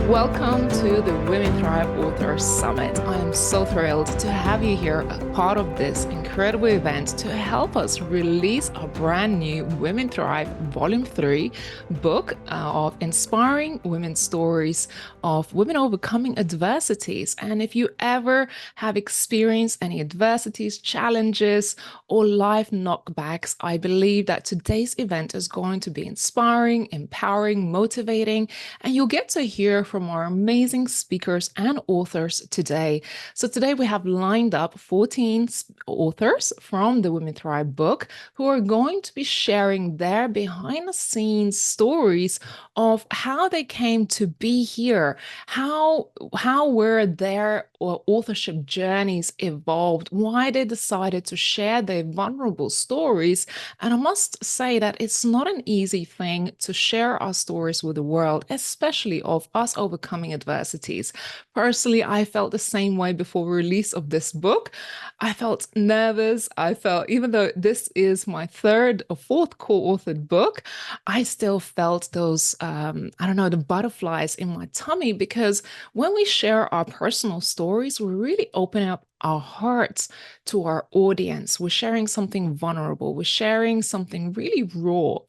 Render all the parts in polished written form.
Welcome to the Women Thrive Author Summit. I am so thrilled to have you here, a part of this incredible event to help us release our brand new Women Thrive Volume 3 book of inspiring women's stories of women overcoming adversities. And if you ever have experienced any adversities, challenges, or life knockbacks, I believe that today's event is going to be inspiring, empowering, motivating, and you'll get to hear from our amazing speakers and authors today. So today we have lined up 14 authors from the Women Thrive book who are going to be sharing their behind the scenes stories of how they came to be here, how were their authorship journeys evolved, why they decided to share their vulnerable stories. And I must say that it's not an easy thing to share our stories with the world, especially of us overcoming adversities. Personally, I felt the same way before release of this book. I felt nervous. I felt, even though this is my third or fourth co-authored book, I still felt those, the butterflies in my tummy, because when we share our personal stories, we're really opening up our hearts to our audience. We're sharing something vulnerable. We're sharing something really raw.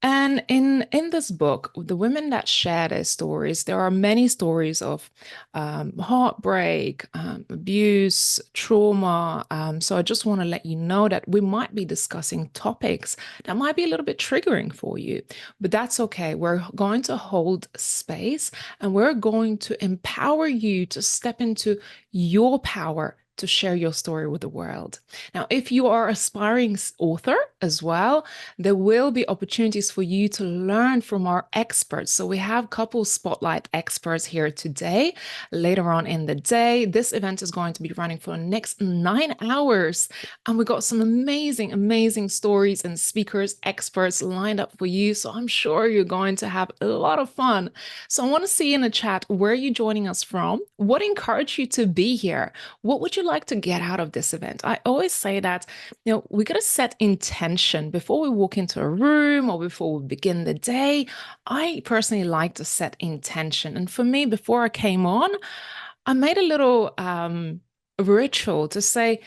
And in this book, the women that share their stories, there are many stories of heartbreak, abuse, trauma. So I just want to let you know that we might be discussing topics that might be a little bit triggering for you, but that's okay. We're going to hold space and we're going to empower you to step into your power to share your story with the world. Now, if you are an aspiring author as well, there will be opportunities for you to learn from our experts. So we have a couple spotlight experts here today. Later on in the day, this event is going to be running for the next 9 hours. And we got some amazing, amazing stories and speakers, experts lined up for you. So I'm sure you're going to have a lot of fun. So I want to see in the chat where you're joining us from. What encouraged you to be here? What would you like to get out of this event? I always say that, we got to set intention before we walk into a room or before we begin the day. I personally like to set intention. And for me, before I came on, I made a little ritual to say,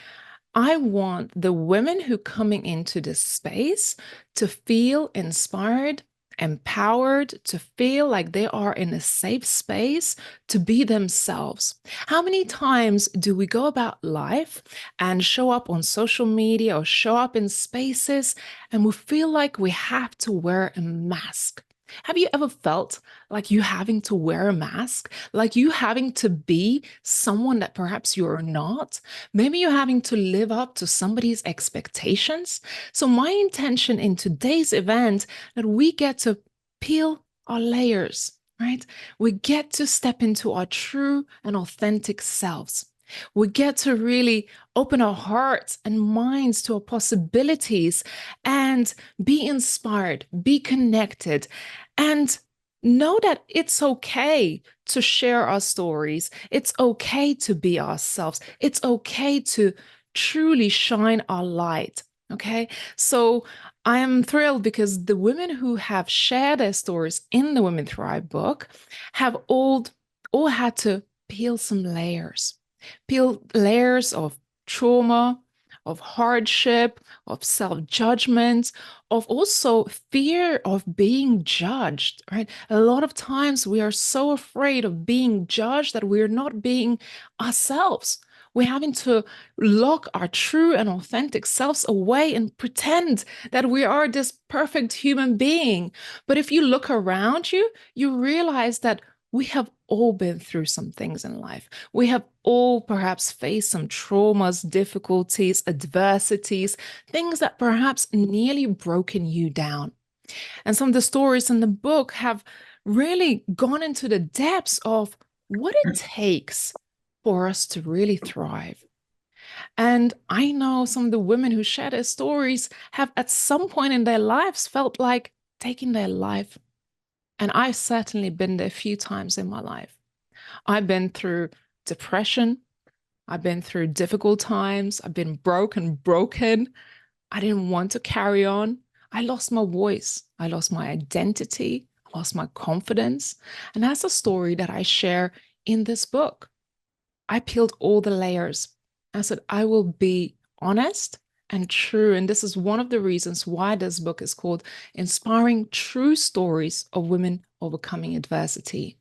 I want the women who coming into this space to feel inspired, empowered, to feel like they are in a safe space to be themselves. How many times do we go about life and show up on social media or show up in spaces and we feel like we have to wear a mask? Have you ever felt like you having to wear a mask, like you having to be someone that perhaps you're not? Maybe you're having to live up to somebody's expectations. So my intention in today's event that we get to peel our layers, right? We get to step into our true and authentic selves. We get to really open our hearts and minds to our possibilities and be inspired, be connected, and know that it's okay to share our stories. It's okay to be ourselves. It's okay to truly shine our light. Okay, so I am thrilled because the women who have shared their stories in the Women Thrive book have all had to peel some layers. Peel layers of trauma, of hardship, of self-judgment, of also fear of being judged, right? A lot of times we are so afraid of being judged that we're not being ourselves. We're having to lock our true and authentic selves away and pretend that we are this perfect human being. But if you look around you, you realize that we have all been through some things in life. We have all perhaps faced some traumas, difficulties, adversities, things that perhaps nearly broken you down. And some of the stories in the book have really gone into the depths of what it takes for us to really thrive. And I know some of the women who share their stories have at some point in their lives felt like taking their life. And I've certainly been there a few times in my life. I've been through depression. I've been through difficult times. I've been broken. I didn't want to carry on. I lost my voice. I lost my identity. I was my confidence. And that's a story that I share in this book. I peeled all the layers. I said, I will be honest and true. And this is one of the reasons why this book is called Inspiring True Stories of Women Overcoming Adversity.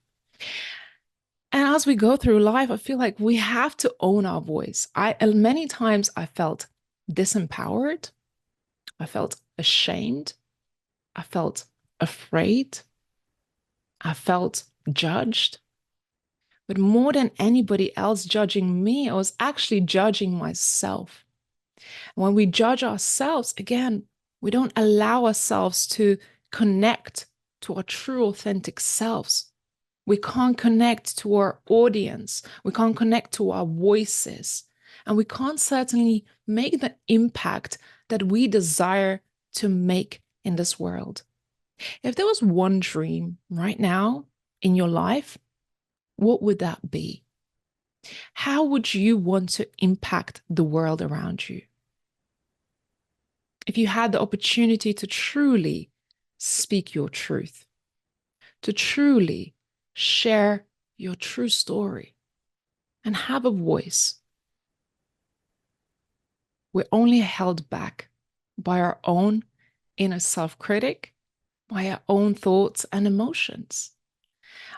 And as we go through life, I feel like we have to own our voice. Many times I felt disempowered. I felt ashamed. I felt afraid. I felt judged. But more than anybody else judging me, I was actually judging myself. And when we judge ourselves, again, we don't allow ourselves to connect to our true, authentic selves. We can't connect to our audience. We can't connect to our voices. And we can't certainly make the impact that we desire to make in this world. If there was one dream right now in your life, what would that be? How would you want to impact the world around you? If you had the opportunity to truly speak your truth, to truly share your true story and have a voice, we're only held back by our own inner self-critic, by our own thoughts and emotions.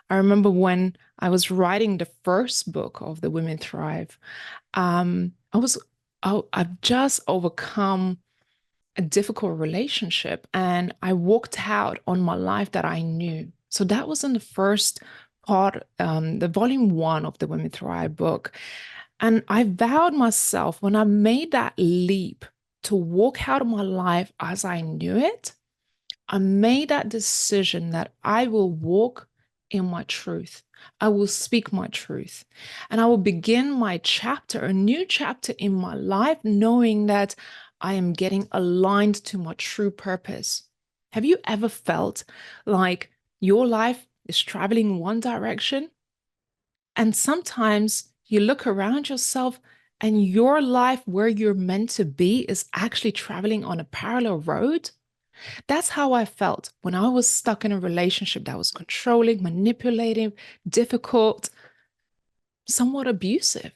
I remember when I was writing the first book of the Women Thrive, I've just overcome a difficult relationship and I walked out on my life that I knew. So that was in the first part, the volume 1 of the Women Thrive book. And I vowed myself when I made that leap to walk out of my life as I knew it, I made that decision that I will walk in my truth. I will speak my truth. And I will begin my chapter, a new chapter in my life, knowing that I am getting aligned to my true purpose. Have you ever felt like your life is traveling one direction? And sometimes you look around yourself and your life where you're meant to be is actually traveling on a parallel road. That's how I felt when I was stuck in a relationship that was controlling, manipulating, difficult, somewhat abusive.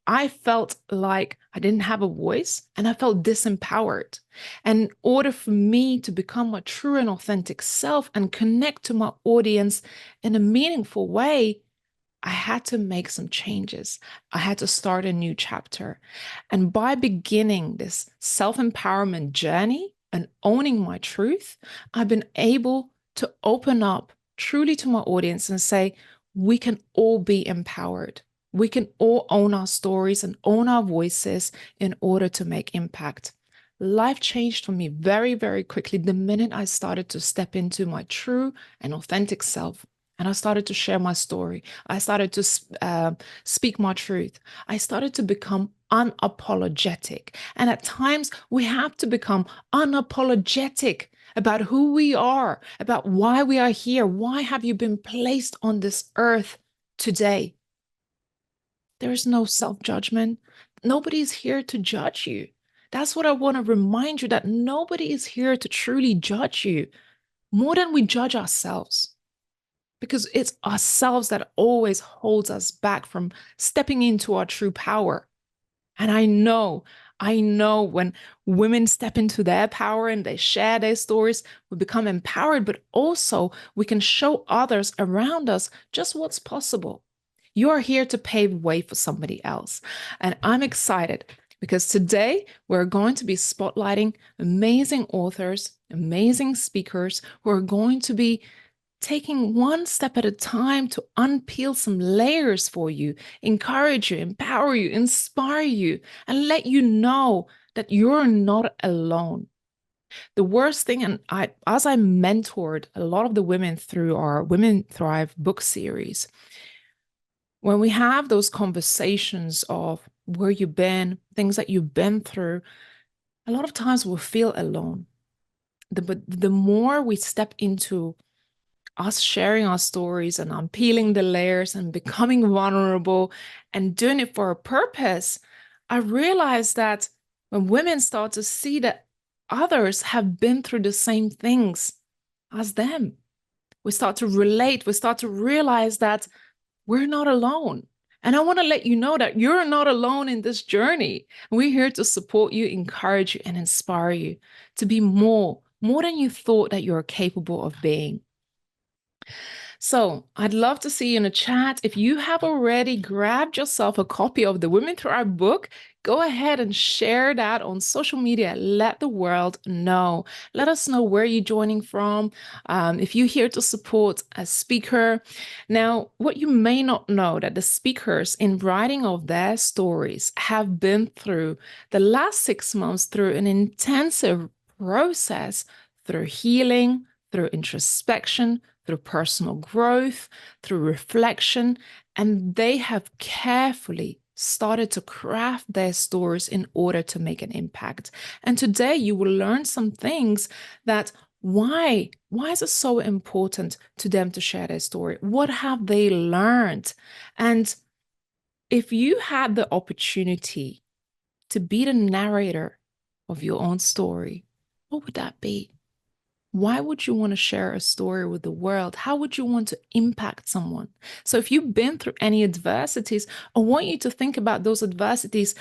I felt like I didn't have a voice and I felt disempowered. And in order for me to become my true and authentic self and connect to my audience in a meaningful way, I had to make some changes. I had to start a new chapter. And by beginning this self-empowerment journey and owning my truth, I've been able to open up truly to my audience and say, we can all be empowered. We can all own our stories and own our voices in order to make impact. Life changed for me very, very quickly the minute I started to step into my true and authentic self. And I started to share my story. I started to speak my truth. I started to become unapologetic. And at times, we have to become unapologetic about who we are, about why we are here. Why have you been placed on this earth today? There is no self-judgment. Nobody's here to judge you. That's what I want to remind you, that nobody is here to truly judge you more than we judge ourselves. Because it's ourselves that always holds us back from stepping into our true power. And I know when women step into their power and they share their stories, we become empowered, but also we can show others around us just what's possible. You are here to pave way for somebody else. And I'm excited because today we're going to be spotlighting amazing authors, amazing speakers who are going to be taking one step at a time to unpeel some layers for you, encourage you, empower you, inspire you, and let you know that you're not alone. The worst thing, and as I mentored a lot of the women through our Women Thrive book series, when we have those conversations of where you've been, things that you've been through, a lot of times we'll feel alone. But the more we step into us sharing our stories and unpeeling the layers and becoming vulnerable and doing it for a purpose, I realized that when women start to see that others have been through the same things as them, we start to relate, we start to realize that we're not alone. And I want to let you know that you're not alone in this journey. We're here to support you, encourage you, and inspire you to be more than you thought that you're capable of being. So I'd love to see you in the chat. If you have already grabbed yourself a copy of the Women Thrive book, go ahead and share that on social media. Let the world know. Let us know where you're joining from. If you're here to support a speaker. Now, what you may not know that the speakers in writing of their stories have been through the last 6 months through an intensive process through healing, through introspection, through personal growth, through reflection, and they have carefully started to craft their stories in order to make an impact. And today you will learn some things that why is it so important to them to share their story? What have they learned? And if you had the opportunity to be the narrator of your own story, what would that be? Why would you want to share a story with the world? How would you want to impact someone? So if you've been through any adversities, I want you to think about those adversities,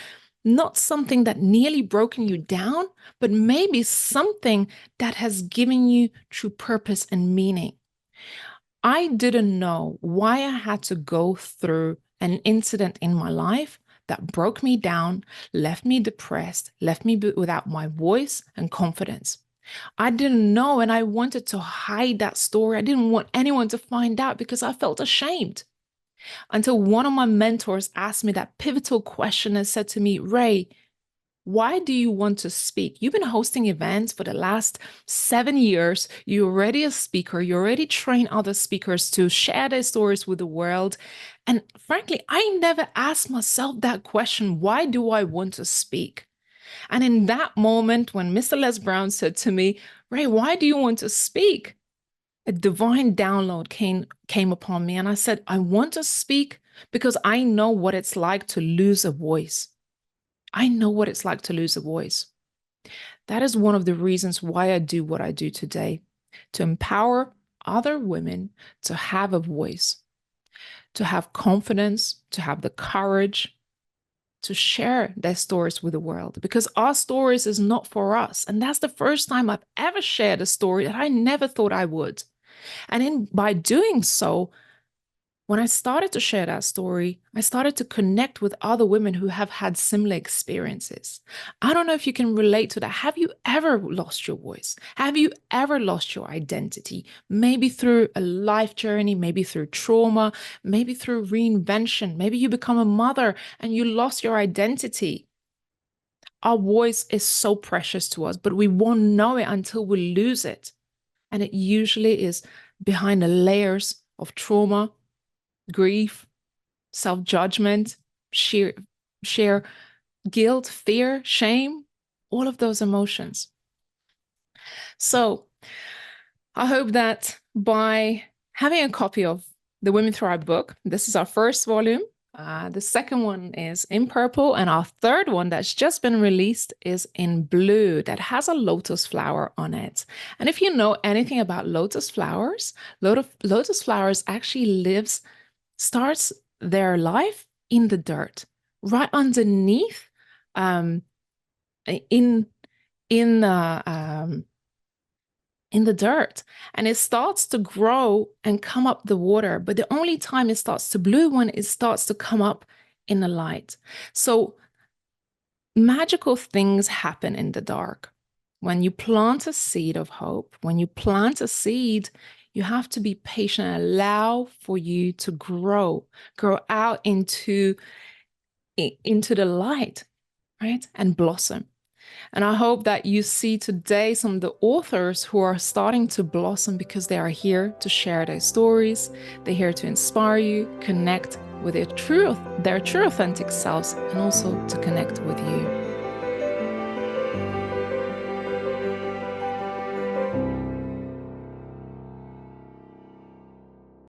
not something that nearly broken you down, but maybe something that has given you true purpose and meaning. I didn't know why I had to go through an incident in my life that broke me down, left me depressed, left me without my voice and confidence. I didn't know, and I wanted to hide that story. I didn't want anyone to find out because I felt ashamed. Until one of my mentors asked me that pivotal question and said to me, Ray, why do you want to speak? You've been hosting events for the last 7 years. You're already a speaker. You already train other speakers to share their stories with the world. And frankly, I never asked myself that question. Why do I want to speak? And in that moment, when Mr. Les Brown said to me, Ray, why do you want to speak? A divine download came upon me. And I said, I want to speak because I know what it's like to lose a voice. I know what it's like to lose a voice. That is one of the reasons why I do what I do today, to empower other women to have a voice, to have confidence, to have the courage, to share their stories with the world, because our stories is not for us. And that's the first time I've ever shared a story that I never thought I would. And by doing so, when I started to share that story, I started to connect with other women who have had similar experiences. I don't know if you can relate to that. Have you ever lost your voice? Have you ever lost your identity? Maybe through a life journey, maybe through trauma, maybe through reinvention. Maybe you become a mother and you lost your identity. Our voice is so precious to us, but we won't know it until we lose it. And it usually is behind the layers of trauma, grief, self-judgment, sheer guilt, fear, shame, all of those emotions. So I hope that by having a copy of the Women Thrive book, this is our first volume. The second one is in purple, and our third one that's just been released is in blue that has a lotus flower on it. And if you know anything about lotus flowers, lotus flowers actually starts their life in the dirt, right underneath, in the dirt, and it starts to grow and come up the water. But the only time it starts to bloom when it starts to come up in the light. So magical things happen in the dark. When you plant a seed of hope, when you plant a seed, you have to be patient and allow for you to grow out into the light, right? And blossom. And I hope that you see today some of the authors who are starting to blossom because they are here to share their stories. They're here to inspire you, connect with their true authentic selves, and also to connect with you.